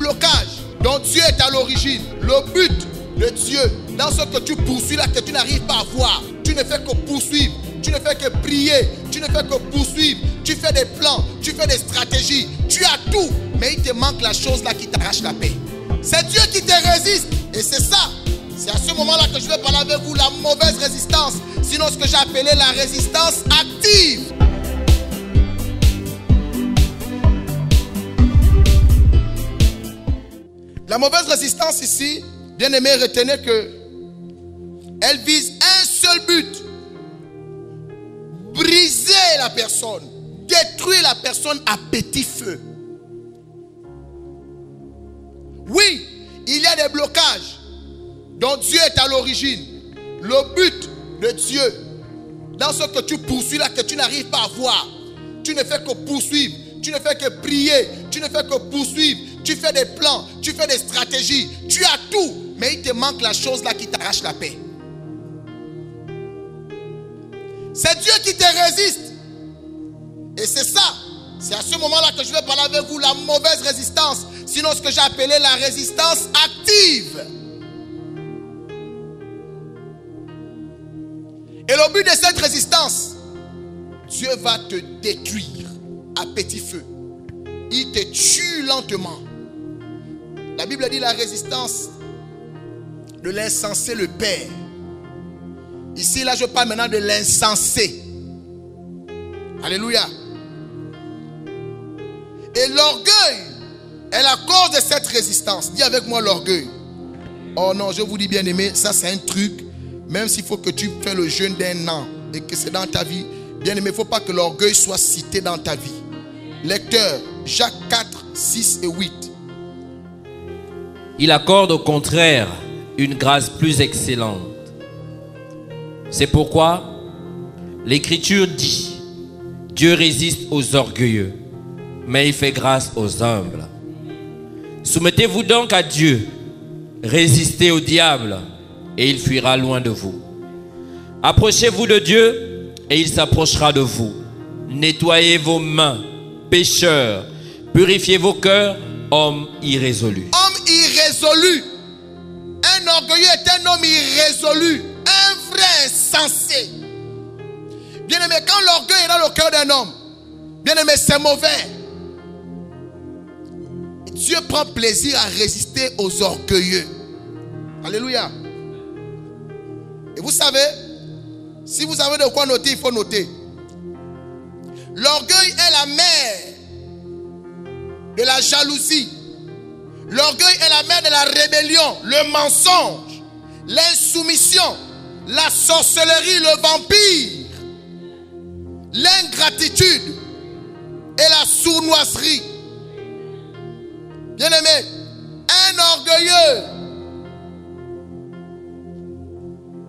blocages dont Dieu est à l'origine, le but de Dieu dans ce que tu poursuis là, que tu n'arrives pas à voir, tu ne fais que poursuivre, tu ne fais que prier, tu ne fais que poursuivre, tu fais des plans, tu fais des stratégies, tu as tout, mais il te manque la chose là qui t'arrache la paix. C'est Dieu qui te résiste, et c'est ça. C'est à ce moment-là que je vais parler avec vous, la mauvaise résistance, sinon ce que j'ai appelé la résistance active. La mauvaise résistance ici, bien aimé, retenez que elle vise un seul but: briser la personne, détruire la personne à petit feu. Oui, il y a des blocages dont Dieu est à l'origine. Le but de Dieu dans ce que tu poursuis là, que tu n'arrives pas à voir, tu ne fais que poursuivre, tu ne fais que prier, tu ne fais que poursuivre, tu fais des plans, tu fais des stratégies, tu as tout, mais il te manque la chose là qui t'arrache la paix. C'est Dieu qui te résiste. Et c'est ça. C'est à ce moment-là que je vais parler avec vous, la mauvaise résistance. Sinon ce que j'ai appelé la résistance active. Et le but de cette résistance, Dieu va te détruire à petit feu. Il te tue lentement. La Bible dit la résistance de l'insensé le perd. Ici, là, je parle maintenant de l'insensé. Alléluia. Et l'orgueil est la cause de cette résistance. Dis avec moi l'orgueil. Oh non, je vous dis bien aimé, ça c'est un truc. Même s'il faut que tu fasses le jeûne d'un an et que c'est dans ta vie, bien aimé, il ne faut pas que l'orgueil soit cité dans ta vie. Lecteur, Jacques 4, 6 et 8. Il accorde au contraire une grâce plus excellente. C'est pourquoi l'Écriture dit: Dieu résiste aux orgueilleux, mais il fait grâce aux humbles. Soumettez-vous donc à Dieu, résistez au diable, et il fuira loin de vous. Approchez-vous de Dieu, et il s'approchera de vous. Nettoyez vos mains, pécheurs, purifiez vos cœurs, hommes irrésolus. Homme irrésolu. Un orgueilleux est un homme irrésolu, un vrai insensé. Bien aimé, quand l'orgueil est dans le cœur d'un homme, bien aimé, c'est mauvais. Dieu prend plaisir à résister aux orgueilleux. Alléluia. Et vous savez, si vous avez de quoi noter, il faut noter. L'orgueil est la mère de la jalousie. L'orgueil est la mère de la rébellion, le mensonge, l'insoumission, la sorcellerie, le vampire, l'ingratitude et la sournoiserie. Bien aimé, un orgueilleux,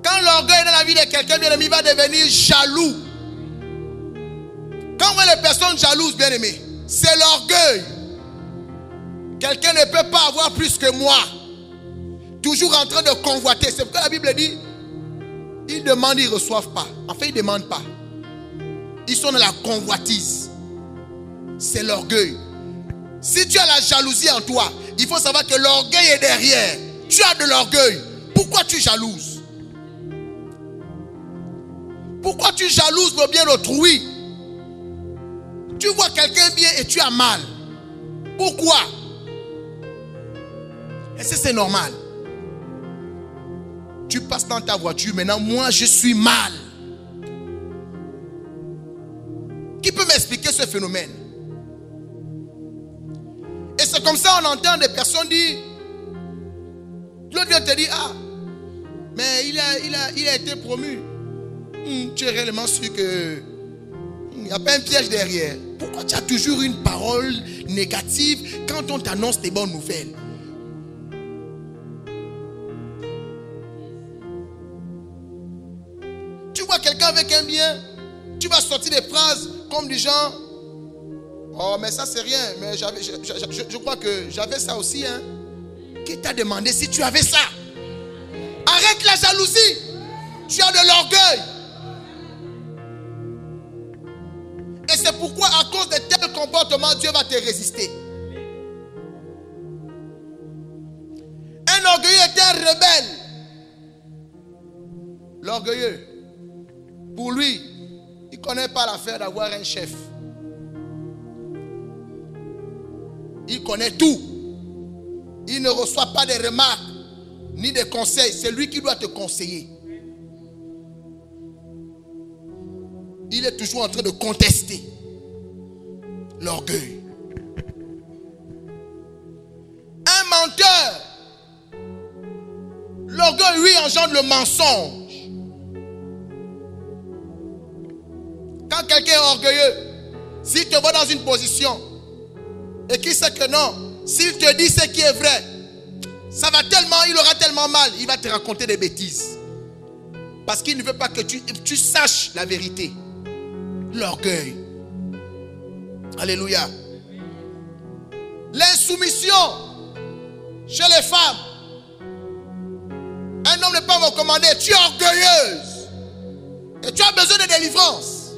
quand l'orgueil est dans la vie de quelqu'un, bien aimé, il va devenir jaloux. Quand on voit les personnes jalouses, bien aimé, c'est l'orgueil. Quelqu'un ne peut pas avoir plus que moi. Toujours en train de convoiter. C'est pourquoi la Bible dit, ils demandent, ils ne reçoivent pas. En fait, ils ne demandent pas. Ils sont dans la convoitise. C'est l'orgueil. Si tu as la jalousie en toi, il faut savoir que l'orgueil est derrière. Tu as de l'orgueil. Pourquoi tu jalouses? Pourquoi tu jalouses le bien d'autrui? Tu vois quelqu'un bien et tu as mal. Pourquoi? Est-ce que c'est normal? Tu passes dans ta voiture, maintenant moi je suis mal. Qui peut m'expliquer ce phénomène? Et c'est comme ça on entend des personnes dire, l'autre vient te dire, ah, mais il a été promu. Tu es réellement sûr que il n'y a pas un piège derrière. Pourquoi tu as toujours une parole négative quand on t'annonce des bonnes nouvelles? Tu vois quelqu'un avec un bien, tu vas sortir des phrases comme du genre, oh mais ça c'est rien, mais je crois que j'avais ça aussi, hein. Qui t'a demandé si tu avais ça? Arrête la jalousie. Tu as de l'orgueil. Et c'est pourquoi à cause de tel comportement, Dieu va te résister. Un orgueilleux est un rebelle. L'orgueilleux, pour lui, il ne connaît pas l'affaire d'avoir un chef. Il connaît tout. Il ne reçoit pas de remarques ni de conseils. C'est lui qui doit te conseiller. Il est toujours en train de contester. L'orgueil. Un menteur. L'orgueil, lui, engendre le mensonge. Quand quelqu'un est orgueilleux, s'il te voit dans une position et qu'il sait que non, s'il te dit ce qui est vrai, ça va tellement, il aura tellement mal, il va te raconter des bêtises. Parce qu'il ne veut pas que tu saches la vérité. L'orgueil. Alléluia. L'insoumission chez les femmes. Un homme ne peut pas me commander. Tu es orgueilleuse. Et tu as besoin de délivrance.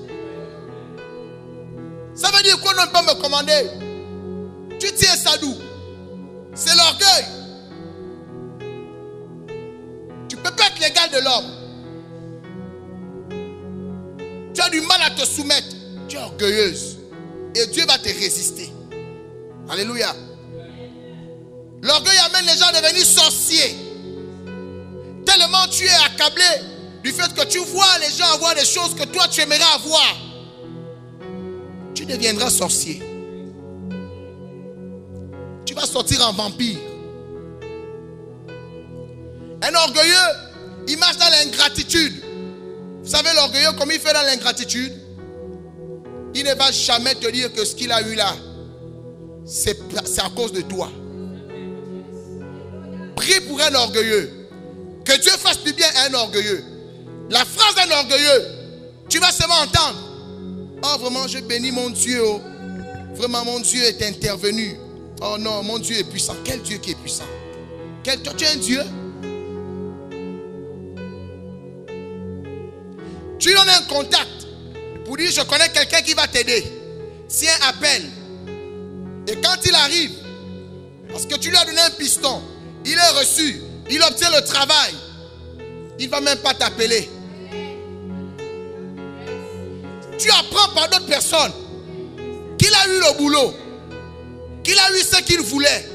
Ça veut dire quoi, on ne peut pas me commander? Tu tiens ça d'où? C'est l'orgueil. Tu ne peux pas être l'égal de l'homme. Tu as du mal à te soumettre. Tu es orgueilleuse. Et Dieu va te résister. Alléluia. L'orgueil amène les gens à devenir sorciers. Tellement tu es accablé du fait que tu vois les gens avoir des choses que toi tu aimerais avoir. Tu deviendras sorcier. Tu vas sortir en vampire. Un orgueilleux, il marche dans l'ingratitude. Vous savez l'orgueilleux, comme il fait dans l'ingratitude, il ne va jamais te dire que ce qu'il a eu là, c'est à cause de toi. Prie pour un orgueilleux. Que Dieu fasse du bien à un orgueilleux. La phrase d'un orgueilleux, tu vas seulement entendre. Oh vraiment, je bénis mon Dieu. Oh. Vraiment, mon Dieu est intervenu. Oh non, mon Dieu est puissant. Quel Dieu qui est puissant? Toi, tu es un Dieu? Tu donnes un contact pour dire je connais quelqu'un qui va t'aider. Si un appel. Et quand il arrive, parce que tu lui as donné un piston, il est reçu, il obtient le travail, il ne va même pas t'appeler. Tu apprends par d'autres personnes qu'il a eu le boulot, qu'il a eu ce qu'il voulait.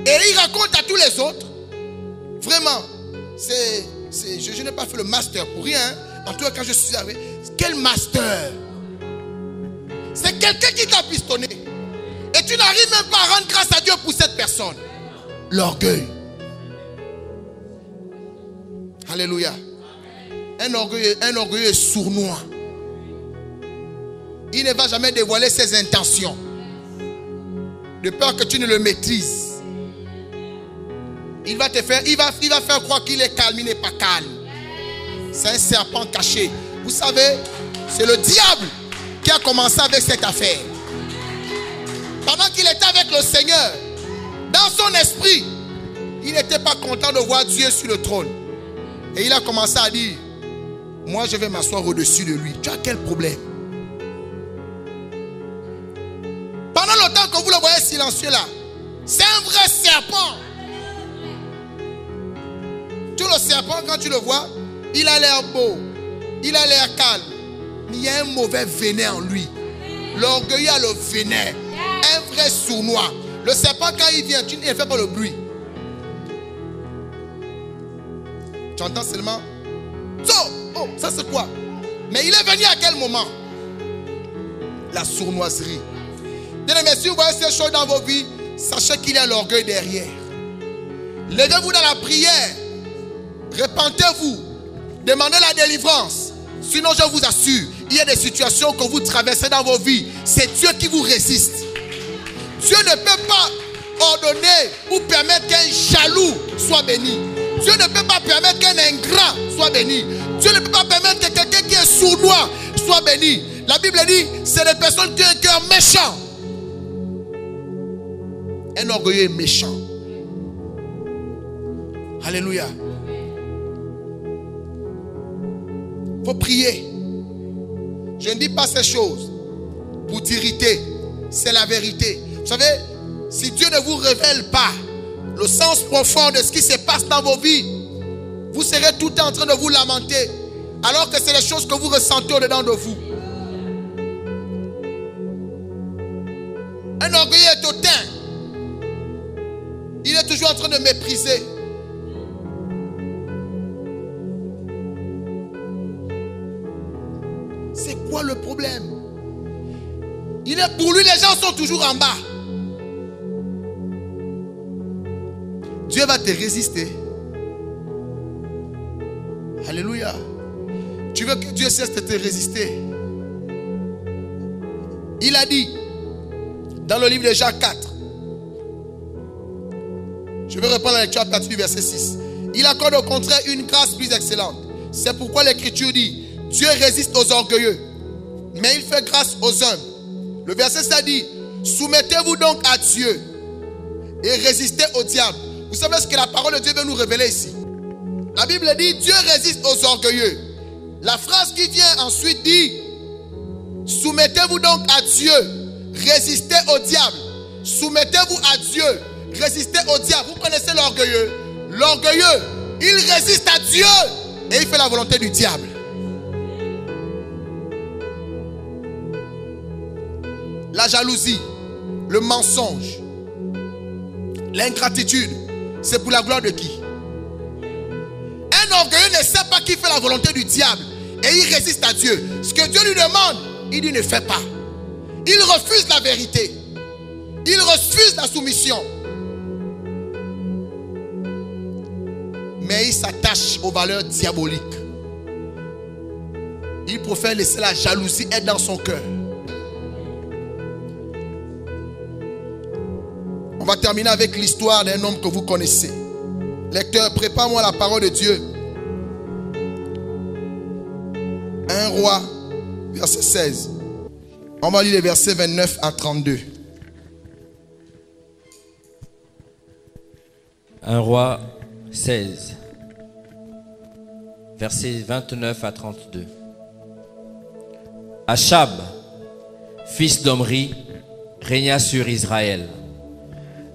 Et il raconte à tous les autres. Vraiment, je n'ai pas fait le master pour rien. En tout cas, quand je suis arrivé, quel master? C'est quelqu'un qui t'a pistonné. Et tu n'arrives même pas à rendre grâce à Dieu pour cette personne. L'orgueil. Alléluia. Un orgueilleux est sournois. Il ne va jamais dévoiler ses intentions. De peur que tu ne le maîtrises. Il va faire croire qu'il est calme, il n'est pas calme. C'est un serpent caché. Vous savez, c'est le diable qui a commencé avec cette affaire. Pendant qu'il était avec le Seigneur, dans son esprit, il n'était pas content de voir Dieu sur le trône. Et il a commencé à dire, moi je vais m'asseoir au-dessus de lui. Tu as quel problème? Pendant le temps que vous le voyez silencieux là, c'est un vrai serpent. Tout le serpent, quand tu le vois, il a l'air beau, il a l'air calme, mais il y a un mauvais venin en lui. L'orgueil a le venin, un vrai sournois. Le serpent, quand il vient, il ne fait pas le bruit. Tu entends seulement, oh, ça c'est quoi? Mais il est venu à quel moment? La sournoiserie. Bien-aimés, si vous voyez ces choses dans vos vies, sachez qu'il y a l'orgueil derrière. Levez-vous dans la prière, repentez-vous, demandez la délivrance. Sinon, je vous assure, il y a des situations que vous traversez dans vos vies. C'est Dieu qui vous résiste. Dieu ne peut pas ordonner ou permettre qu'un jaloux soit béni. Dieu ne peut pas permettre qu'un ingrat soit béni. Dieu ne peut pas permettre que quelqu'un qui est sournois soit béni. La Bible dit, c'est des personnes qui ont un cœur méchant. Un orgueilleux est méchant. Alléluia. Il faut prier. Je ne dis pas ces choses pour t'irriter. C'est la vérité. Vous savez, si Dieu ne vous révèle pas le sens profond de ce qui se passe dans vos vies, vous serez tout le temps en train de vous lamenter, alors que c'est les choses que vous ressentez au-dedans de vous. Un orgueilleux est hautain. Il est toujours en train de mépriser. C'est quoi le problème? Pour lui, les gens sont toujours en bas. Dieu va te résister. Alléluia. Tu veux que Dieu cesse de te résister? Il a dit dans le livre de Jacques 4. Je vais reprendre la lecture à partir du verset 6. Il accorde au contraire une grâce plus excellente. C'est pourquoi l'Écriture dit: Dieu résiste aux orgueilleux, mais il fait grâce aux humbles. Le verset 7 dit: soumettez-vous donc à Dieu et résistez au diable. Vous savez ce que la parole de Dieu veut nous révéler ici? La Bible dit: Dieu résiste aux orgueilleux. La phrase qui vient ensuite dit: soumettez-vous donc à Dieu, résistez au diable. Soumettez-vous à Dieu, résistez au diable. Vous connaissez l'orgueilleux? L'orgueilleux, il résiste à Dieu et il fait la volonté du diable. La jalousie, le mensonge, l'ingratitude, c'est pour la gloire de qui? Un orgueilleux ne sait pas qu'il fait la volonté du diable et il résiste à Dieu. Ce que Dieu lui demande, il dit ne fait pas. Il refuse la vérité. Il refuse la soumission. Mais il s'attache aux valeurs diaboliques. Il préfère laisser la jalousie être dans son cœur. On va terminer avec l'histoire d'un homme que vous connaissez. Lecteur, prépare-moi la parole de Dieu. 1 Roi, verset 16. On va lire les versets 29 à 32. 1 Roi 16, versets 29 à 32. Achab, fils d'Omri, régna sur Israël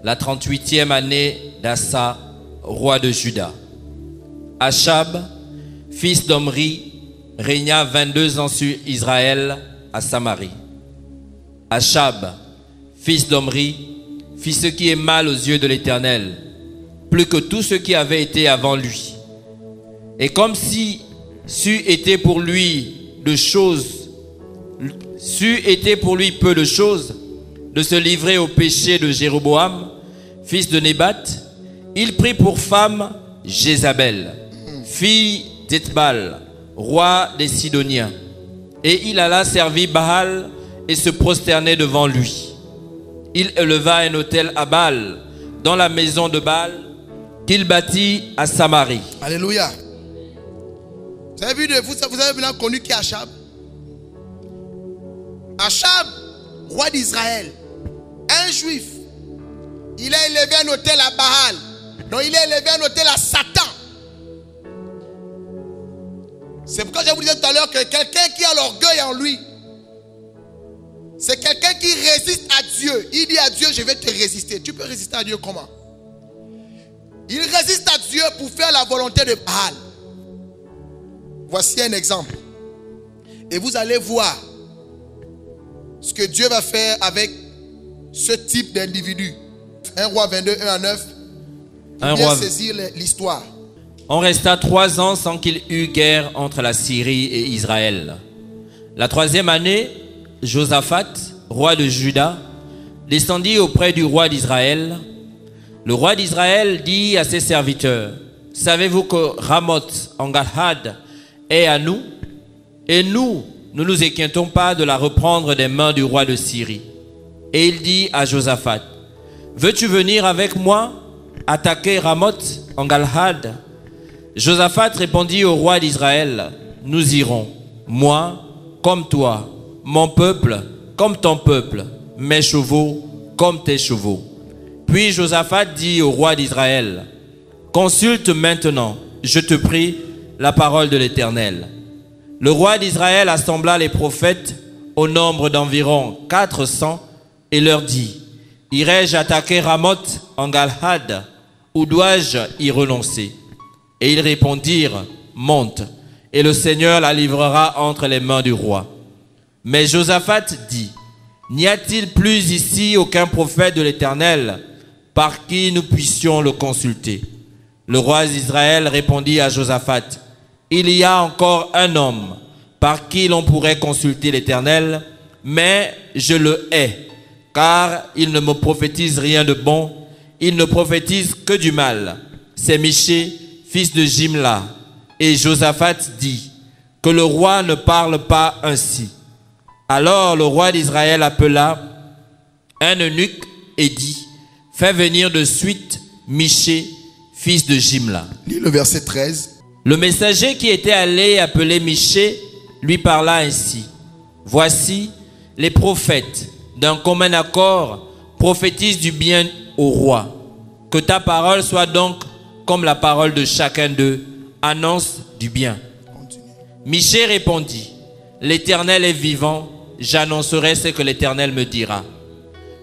la 38e année d'Assa, roi de Juda. Achab, fils d'Omri, régna 22 ans sur Israël à Samarie. Achab, fils d'Omri, fit ce qui est mal aux yeux de l'Éternel, plus que tous ceux qui avaient été avant lui. Et comme si c'eût été pour lui peu de choses de se livrer au péché de Jéroboam, fils de Nébat, il prit pour femme Jézabel, fille d'Ethbal, roi des Sidoniens. Et il alla servir Baal et se prosterner devant lui. Il éleva un autel à Baal dans la maison de Baal qu'il bâtit à Samarie. Alléluia. Vous avez bien connu qui est Achab? Achab, roi d'Israël, un juif. Il a élevé un autel à Baal. Donc il a élevé un autel à Satan. C'est pourquoi je vous disais tout à l'heure que quelqu'un qui a l'orgueil en lui, c'est quelqu'un qui résiste à Dieu. Il dit à Dieu: je vais te résister. Tu peux résister à Dieu comment? Il résiste à Dieu pour faire la volonté de Baal. Voici un exemple. Et vous allez voir ce que Dieu va faire avec ce type d'individu. 1 Roi 22, 1 à 9. Pour bien saisir l'histoire. On resta 3 ans sans qu'il y eût guerre entre la Syrie et Israël. La 3e année, Josaphat, roi de Juda, descendit auprès du roi d'Israël. Le roi d'Israël dit à ses serviteurs: savez-vous que Ramoth en Galad est à nous? Et nous ne nous inquiétons pas de la reprendre des mains du roi de Syrie. Et il dit à Josaphat: veux-tu venir avec moi attaquer Ramoth en Galad? Josaphat répondit au roi d'Israël: nous irons, moi comme toi, mon peuple comme ton peuple, mes chevaux comme tes chevaux. Puis Josaphat dit au roi d'Israël: consulte maintenant, je te prie, la parole de l'Éternel. Le roi d'Israël assembla les prophètes au nombre d'environ 400 et leur dit: irai-je attaquer Ramoth en Galad? ou dois-je y renoncer? Et ils répondirent, monte, et le Seigneur la livrera entre les mains du roi. Mais Josaphat dit, n'y a-t-il plus ici aucun prophète de l'Éternel par qui nous puissions le consulter? Le roi d'Israël répondit à Josaphat, il y a encore un homme par qui l'on pourrait consulter l'Éternel, mais je le hais, car il ne me prophétise rien de bon, il ne prophétise que du mal. C'est Michée, fils de Jimla. Et Josaphat dit, que le roi ne parle pas ainsi. Alors le roi d'Israël appela un eunuque et dit, fais venir de suite Michée, fils de Jimla. Lis le verset 13. Le messager qui était allé appeler Michée lui parla ainsi. Voici, les prophètes, d'un commun accord, prophétisent du bien au roi. Que ta parole soit donc comme la parole de chacun d'eux, annonce du bien. Michée répondit, l'Éternel est vivant, j'annoncerai ce que l'Éternel me dira.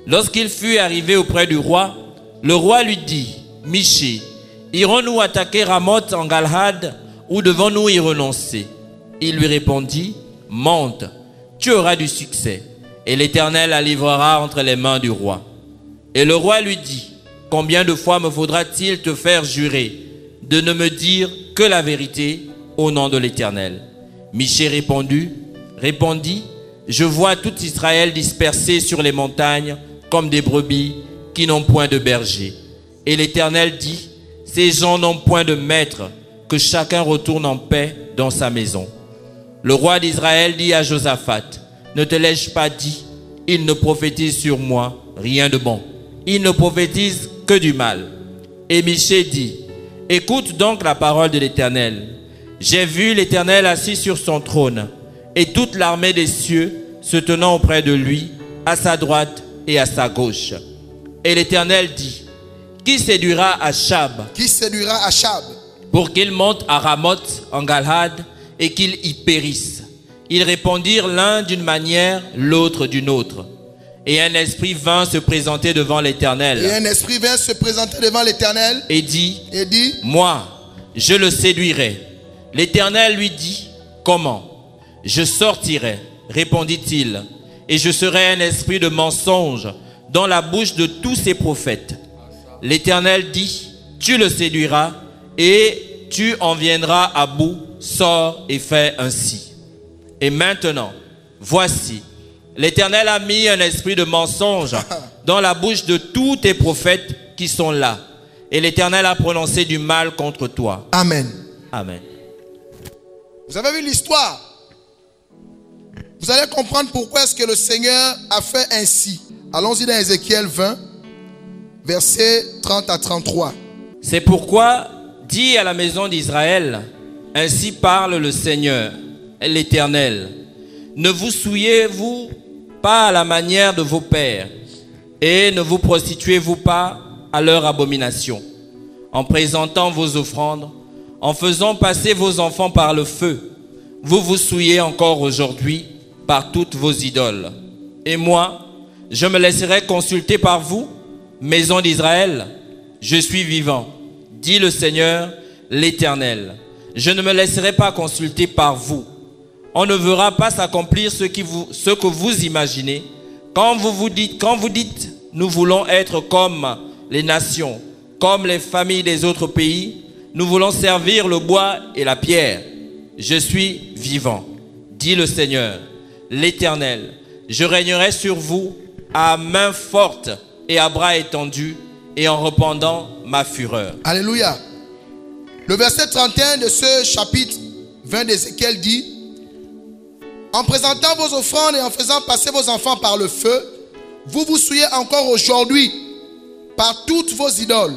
Lorsqu'il fut arrivé auprès du roi, le roi lui dit, Michée, irons-nous attaquer Ramoth en Galhad ou devons-nous y renoncer? Il lui répondit, monte, tu auras du succès, et l'Éternel la livrera entre les mains du roi. Et le roi lui dit, combien de fois me faudra-t-il te faire jurer de ne me dire que la vérité au nom de l'Éternel? Michée répondit, je vois tout Israël dispersé sur les montagnes comme des brebis qui n'ont point de berger. Et l'Éternel dit, ces gens n'ont point de maître, que chacun retourne en paix dans sa maison. Le roi d'Israël dit à Josaphat, ne te l'ai-je pas dit, il ne prophétise sur moi rien de bon. Il ne prophétise que du mal. Et Michée dit, écoute donc la parole de l'Éternel. J'ai vu l'Éternel assis sur son trône, et toute l'armée des cieux se tenant auprès de lui, à sa droite et à sa gauche. Et l'Éternel dit, qui séduira Achab? Qui séduira Achab? Pour qu'il monte à Ramoth en Galhad et qu'il y périsse. Ils répondirent l'un d'une manière, l'autre d'une autre. Et un esprit vint se présenter devant l'Éternel. Et un esprit vint se présenter devant l'Éternel. Et dit, moi, je le séduirai. L'Éternel lui dit, comment? Je sortirai, répondit-il, et je serai un esprit de mensonge dans la bouche de tous ses prophètes. L'Éternel dit, tu le séduiras et tu en viendras à bout, sors et fais ainsi. Et maintenant, voici, l'Éternel a mis un esprit de mensonge dans la bouche de tous tes prophètes qui sont là. Et l'Éternel a prononcé du mal contre toi. Amen. Amen. Vous avez vu l'histoire? Vous allez comprendre pourquoi est-ce que le Seigneur a fait ainsi. Allons-y dans Ézéchiel 20, versets 30 à 33. C'est pourquoi, dis à la maison d'Israël, ainsi parle le Seigneur, l'Éternel. Ne vous souillez-vous pas à la manière de vos pères, et ne vous prostituez-vous pas à leur abomination, en présentant vos offrandes, en faisant passer vos enfants par le feu. Vous vous souillez encore aujourd'hui par toutes vos idoles. Et moi, je me laisserai consulter par vous, maison d'Israël. Je suis vivant, dit le Seigneur, l'Éternel. Je ne me laisserai pas consulter par vous. On ne verra pas s'accomplir ce que vous imaginez. Quand vous dites, nous voulons être comme les nations, comme les familles des autres pays, nous voulons servir le bois et la pierre. Je suis vivant, dit le Seigneur, l'Éternel. Je régnerai sur vous à main forte et à bras étendus et en répandant ma fureur. Alléluia. Le verset 31 de ce chapitre 20 d'Ézéchiel dit, en présentant vos offrandes et en faisant passer vos enfants par le feu, vous vous souillez encore aujourd'hui par toutes vos idoles.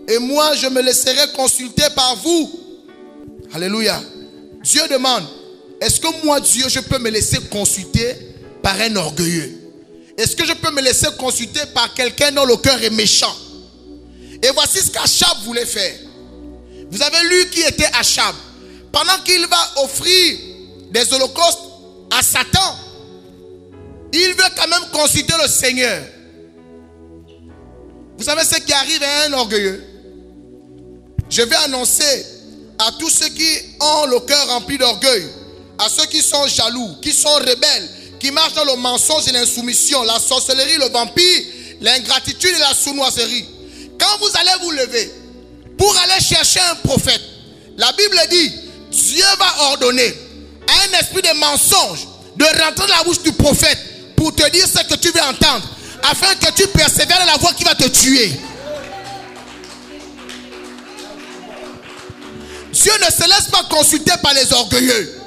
Et moi, je me laisserai consulter par vous. Alléluia. Dieu demande, est-ce que moi, Dieu, je peux me laisser consulter par un orgueilleux? Est-ce que je peux me laisser consulter par quelqu'un dont le cœur est méchant? Et voici ce qu'Achab voulait faire. Vous avez lu qui était Achab. Pendant qu'il va offrir des holocaustes à Satan, il veut quand même consulter le Seigneur. Vous savez ce qui arrive à un orgueilleux? je vais annoncer à tous ceux qui ont le cœur rempli d'orgueil, à ceux qui sont jaloux, qui sont rebelles, qui marchent dans le mensonge et l'insoumission, la sorcellerie, le vampire, l'ingratitude et la sournoiserie. Quand vous allez vous lever pour aller chercher un prophète, la Bible dit, Dieu va ordonner à un esprit de mensonge de rentrer dans la bouche du prophète pour te dire ce que tu veux entendre, afin que tu persévères dans la voie qui va te tuer. Dieu ne se laisse pas consulter par les orgueilleux.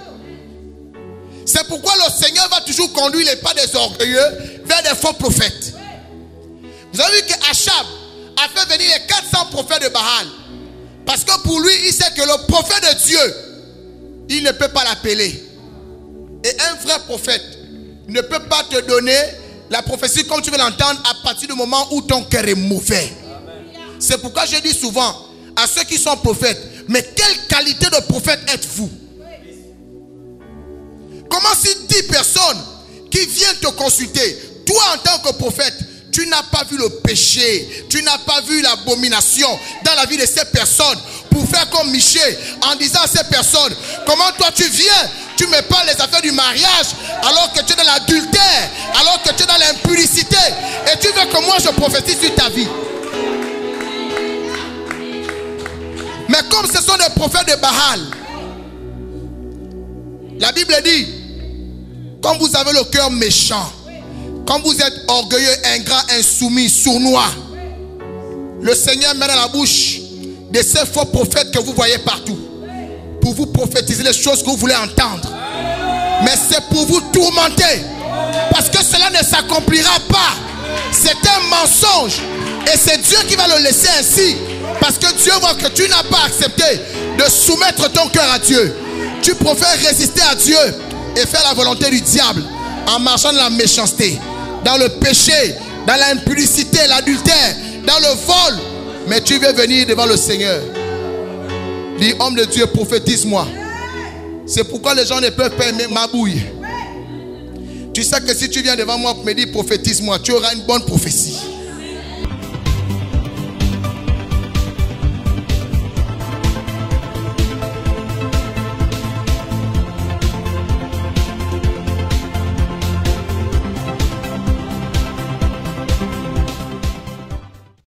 C'est pourquoi le Seigneur va toujours conduire les pas des orgueilleux vers des faux prophètes. Vous avez vu qu'Achab a fait venir les 400 prophètes de Baal. Parce que pour lui, il sait que le prophète de Dieu, il ne peut pas l'appeler. Et un vrai prophète ne peut pas te donner la prophétie comme tu veux l'entendre à partir du moment où ton cœur est mauvais. C'est pourquoi je dis souvent à ceux qui sont prophètes, mais quelle qualité de prophète êtes-vous? Comment si 10 personnes qui viennent te consulter, toi en tant que prophète, tu n'as pas vu le péché, tu n'as pas vu l'abomination dans la vie de ces personnes pour faire comme Michel en disant à ces personnes, comment toi tu viens, tu me parles des affaires du mariage alors que tu es dans l'adultère, alors que tu es dans l'impudicité et tu veux que moi je prophétise sur ta vie. Mais comme ce sont des prophètes de Baal, la Bible dit, comme vous avez le cœur méchant, comme vous êtes orgueilleux, ingrat, insoumis, sournois, le Seigneur met dans la bouche de ces faux prophètes que vous voyez partout pour vous prophétiser les choses que vous voulez entendre. Mais c'est pour vous tourmenter, parce que cela ne s'accomplira pas. C'est un mensonge et c'est Dieu qui va le laisser ainsi, parce que Dieu voit que tu n'as pas accepté de soumettre ton cœur à Dieu. Tu préfères résister à Dieu et faire la volonté du diable en marchant dans la méchanceté, dans le péché, dans l'impudicité, l'adultère, dans le vol. Mais tu veux venir devant le Seigneur. Dis, homme de Dieu, prophétise-moi. C'est pourquoi les gens ne peuvent pas aimer ma bouille. Tu sais que si tu viens devant moi pour me dire prophétise-moi, tu auras une bonne prophétie.